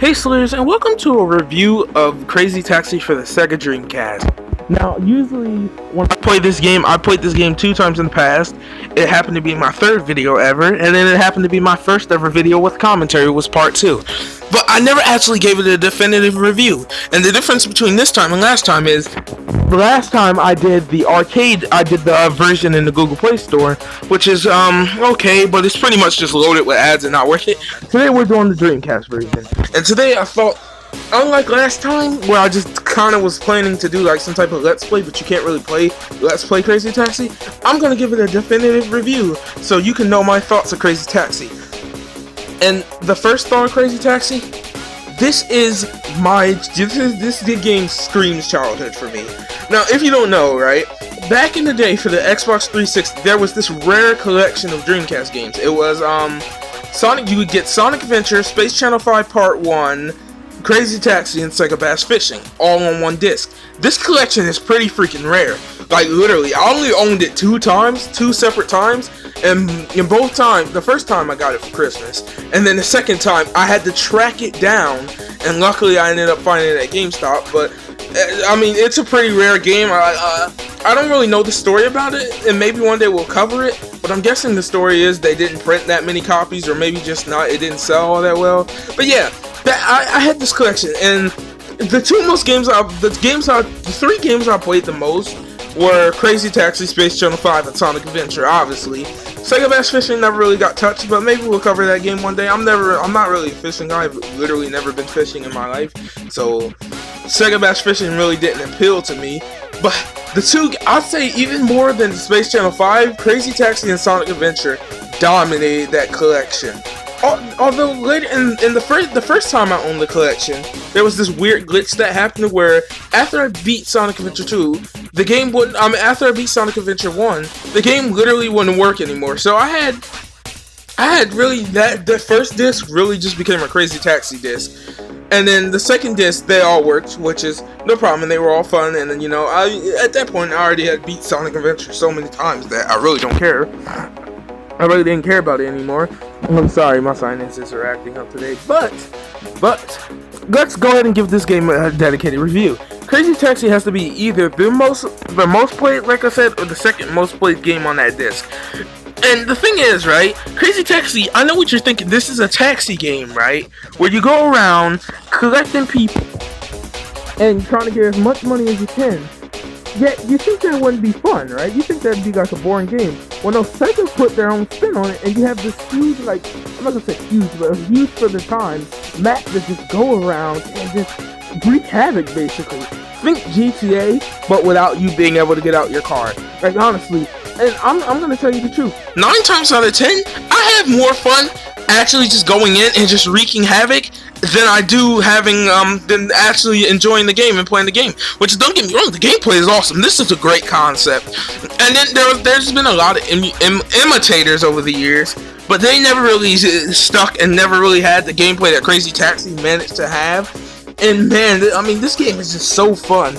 Hey Slurs, and welcome to a review of Crazy Taxi for the Sega Dreamcast. Now, usually when I play this game, I played this game 2 times in the past. It happened to be my 3rd video ever, and then it happened to be my 1st ever video with commentary, was part 2. But I never actually gave it a definitive review, and the difference between this time and last time is, the last time I did the arcade, I did the version in the Google Play Store, which is, okay, but it's pretty much just loaded with ads and not worth it. Today we're doing the Dreamcast version, and today I thought, unlike last time, where I just kind of was planning to do like some type of Let's Play, but you can't really play Let's Play Crazy Taxi, I'm going to give it a definitive review, so you can know my thoughts of Crazy Taxi. And the first thought of Crazy Taxi, this game screams childhood for me. Now, if you don't know, right, back in the day for the Xbox 360, there was this rare collection of Dreamcast games. It was, you would get Sonic Adventure, Space Channel 5 Part 1, Crazy Taxi, and Sega Bass Fishing, all on one disc. This collection is pretty freaking rare. Like, literally, I only owned it 2 separate times, and in both times, the first time I got it for Christmas, and then the second time, I had to track it down, and luckily I ended up finding it at GameStop, but, I mean, it's a pretty rare game. I don't really know the story about it, and maybe one day we'll cover it, but I'm guessing the story is they didn't print that many copies, or maybe just not, it didn't sell all that well. But yeah, I had this collection, and the 3 games I played the most were Crazy Taxi, Space Channel 5, and Sonic Adventure, obviously. Sega Bass Fishing never really got touched, but maybe we'll cover that game one day. I'm not really a fishing guy. I've literally never been fishing in my life, so Sega Bass Fishing really didn't appeal to me. But the 2, I'd say even more than Space Channel 5, Crazy Taxi and Sonic Adventure dominated that collection. Although later in the first time I owned the collection, there was this weird glitch that happened where after I beat Sonic Adventure 2, the game wouldn't. After I beat Sonic Adventure 1, the game literally wouldn't work anymore. So I had really the first disc really just became a Crazy Taxi disc, and then the second disc they all worked, which is no problem, and they were all fun. And then at that point I already had beat Sonic Adventure so many times that I really don't care. I really didn't care about it anymore. I'm sorry, my sinuses are acting up today, but let's go ahead and give this game a dedicated review. Crazy Taxi has to be either the most played, like I said, or the second most played game on that disc. And the thing is, right, Crazy Taxi, I know what you're thinking, this is a taxi game, right, where you go around collecting people and trying to get as much money as you can. Yet, you think that wouldn't be fun, right? You think that'd be like a boring game. Well, no, Sega put their own spin on it, and you have this huge, like, I'm not gonna say huge, but huge for the time, map that just go around and just wreak havoc, basically. Think GTA, but without you being able to get out your car. Like, honestly, and I'm gonna tell you the truth. 9 times out of 10, I have more fun actually just going in and just wreaking havoc than I do than actually enjoying the game and playing the game. Which, don't get me wrong, the gameplay is awesome. This is a great concept. And then there's been a lot of imitators over the years, but they never really stuck and never really had the gameplay that Crazy Taxi managed to have. And man, I mean, this game is just so fun.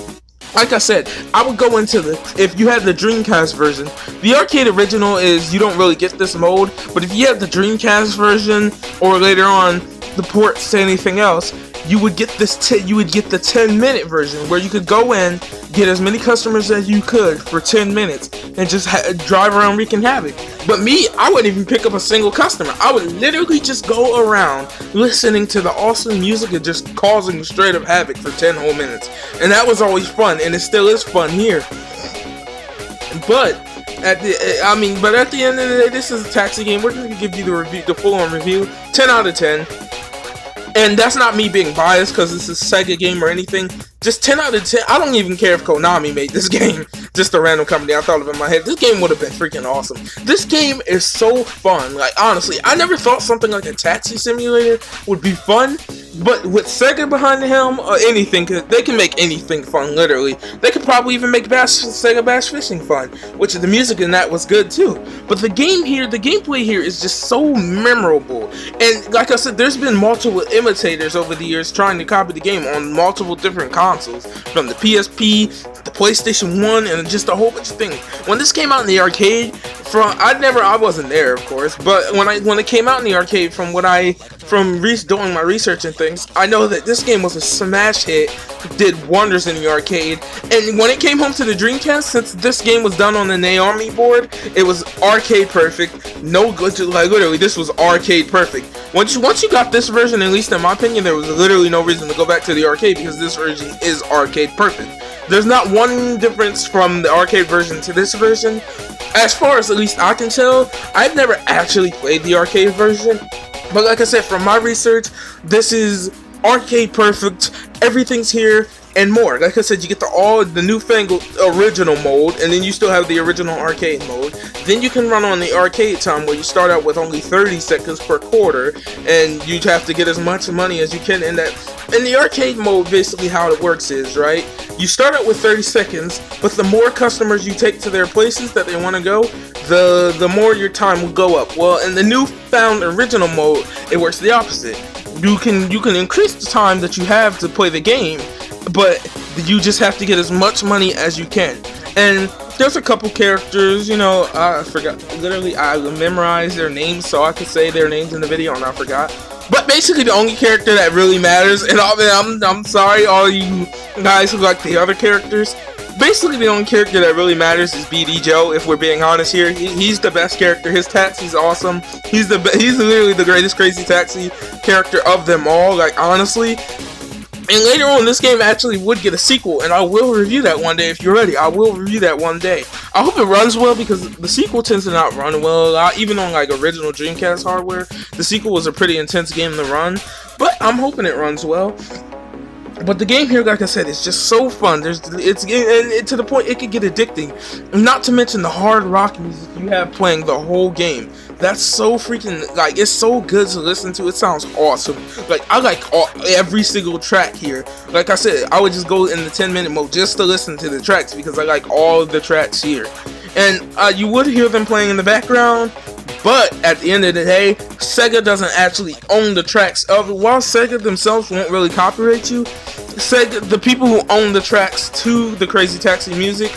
Like I said, I would go into if you had the Dreamcast version, the arcade original is, you don't really get this mode, but if you have the Dreamcast version, or later on, the ports to anything else, you would get the 10-minute version, where you could go in, get as many customers as you could for 10 minutes, and just drive around wreaking havoc. But me, I wouldn't even pick up a single customer. I would literally just go around listening to the awesome music and just causing straight up havoc for 10 whole minutes. And that was always fun, and it still is fun here. But at the end of the day, this is a taxi game. We're going to give you the full-on review, 10 out of 10. And that's not me being biased because it's a Sega game or anything. Just 10 out of 10. I don't even care if Konami made this game. Just a random company I thought of in my head. This game would have been freaking awesome. This game is so fun. Like, honestly, I never thought something like a taxi simulator would be fun. But with Sega behind the helm, or anything, they can make anything fun, literally. They could probably even make Sega Bass Fishing fun, which the music in that was good too. But the gameplay here is just so memorable. And like I said, there's been multiple imitators over the years trying to copy the game on multiple different consoles, from the PSP, the PlayStation 1, and just a whole bunch of things. When this came out in the arcade, I wasn't there, of course, but when it came out in the arcade, doing my research and things, I know that this game was a smash hit, did wonders in the arcade, and when it came home to the Dreamcast, since this game was done on the Naomi board, it was arcade perfect, no glitches, like literally, this was arcade perfect. Once you got this version, at least in my opinion, there was literally no reason to go back to the arcade, because this version is arcade perfect. There's not one difference from the arcade version to this version. As far as at least I can tell, I've never actually played the arcade version, but like I said, from my research, this is arcade perfect, everything's here, and more. Like I said, you get the newfangled original mode, and then you still have the original arcade mode. Then you can run on the arcade time, where you start out with only 30 seconds per quarter, and you have to get as much money as you can in that. In the arcade mode, basically how it works is, right, you start out with 30 seconds, but the more customers you take to their places that they want to go, the more your time will go up. Well, in the newfound original mode, it works the opposite. You can increase the time that you have to play the game, but you just have to get as much money as you can. And there's a couple characters, you know, I forgot, literally I memorized their names so I could say their names in the video, and I forgot. But basically the only character that really matters, and I'm sorry all you guys who like the other characters, basically the only character that really matters is BD Joe, if we're being honest here. He's the best character. His taxi's awesome. He's literally the greatest Crazy Taxi character of them all, like honestly. And later on, this game actually would get a sequel, and I will review that one day if you're ready. I will review that one day. I hope it runs well, because the sequel tends to not run well. Even on like original Dreamcast hardware, the sequel was a pretty intense game to run, but I'm hoping it runs well. But the game here, like I said, is just so fun. It's to the point it could get addicting. Not to mention the hard rock music you have playing the whole game. That's so freaking, like, it's so good to listen to. It sounds awesome. Like, I like every single track here. Like I said, I would just go in the 10-minute mode just to listen to the tracks, because I like all the tracks here. And you would hear them playing in the background, but at the end of the day, Sega doesn't actually own the tracks of it. While Sega themselves won't really copyright you, Sega, the people who own the tracks to the Crazy Taxi music,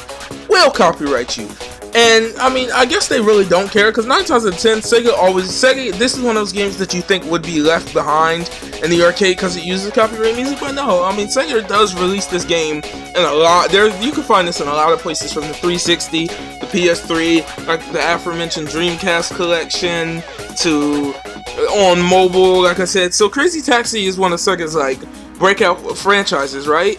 will copyright you. And I mean, I guess they really don't care, because 9 times out of 10, this is one of those games that you think would be left behind in the arcade because it uses copyright music, but no, I mean, Sega does release this game in a lot. You can find this in a lot of places, from the 360, the PS3, like the aforementioned Dreamcast collection, to on mobile, like I said. So Crazy Taxi is one of Sega's like breakout franchises, right?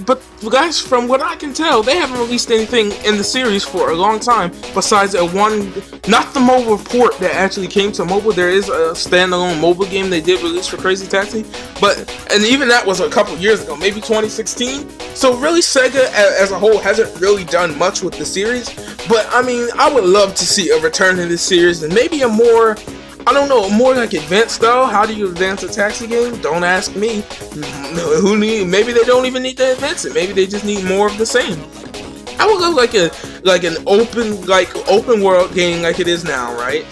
But guys, from what I can tell, they haven't released anything in the series for a long time besides not the mobile port that actually came to mobile. There is a standalone mobile game they did release for Crazy Taxi, and even that was a couple years ago, maybe 2016. So really, Sega as a whole hasn't really done much with the series. But I mean, I would love to see a return to this series, and maybe a more, I don't know, more like advanced style. How do you advance a taxi game? Don't ask me. Maybe they don't even need to advance it. Maybe they just need more of the same. I would love like an open world game like it is now, right?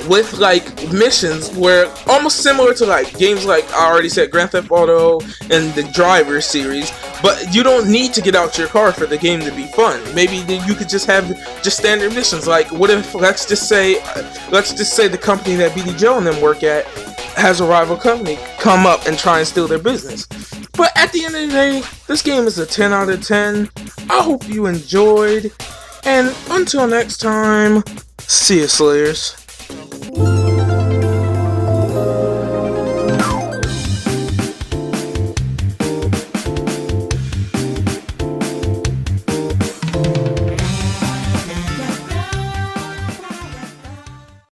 With like missions where almost similar to like games like I already said, Grand Theft Auto and the Driver series, but you don't need to get out your car for the game to be fun. Maybe you could just have just standard missions. Like, what if let's just say the company that BD Joe and them work at has a rival company come up and try and steal their business. But at the end of the day, this game is a 10 out of 10. I hope you enjoyed, and until next time, see you, Slayers.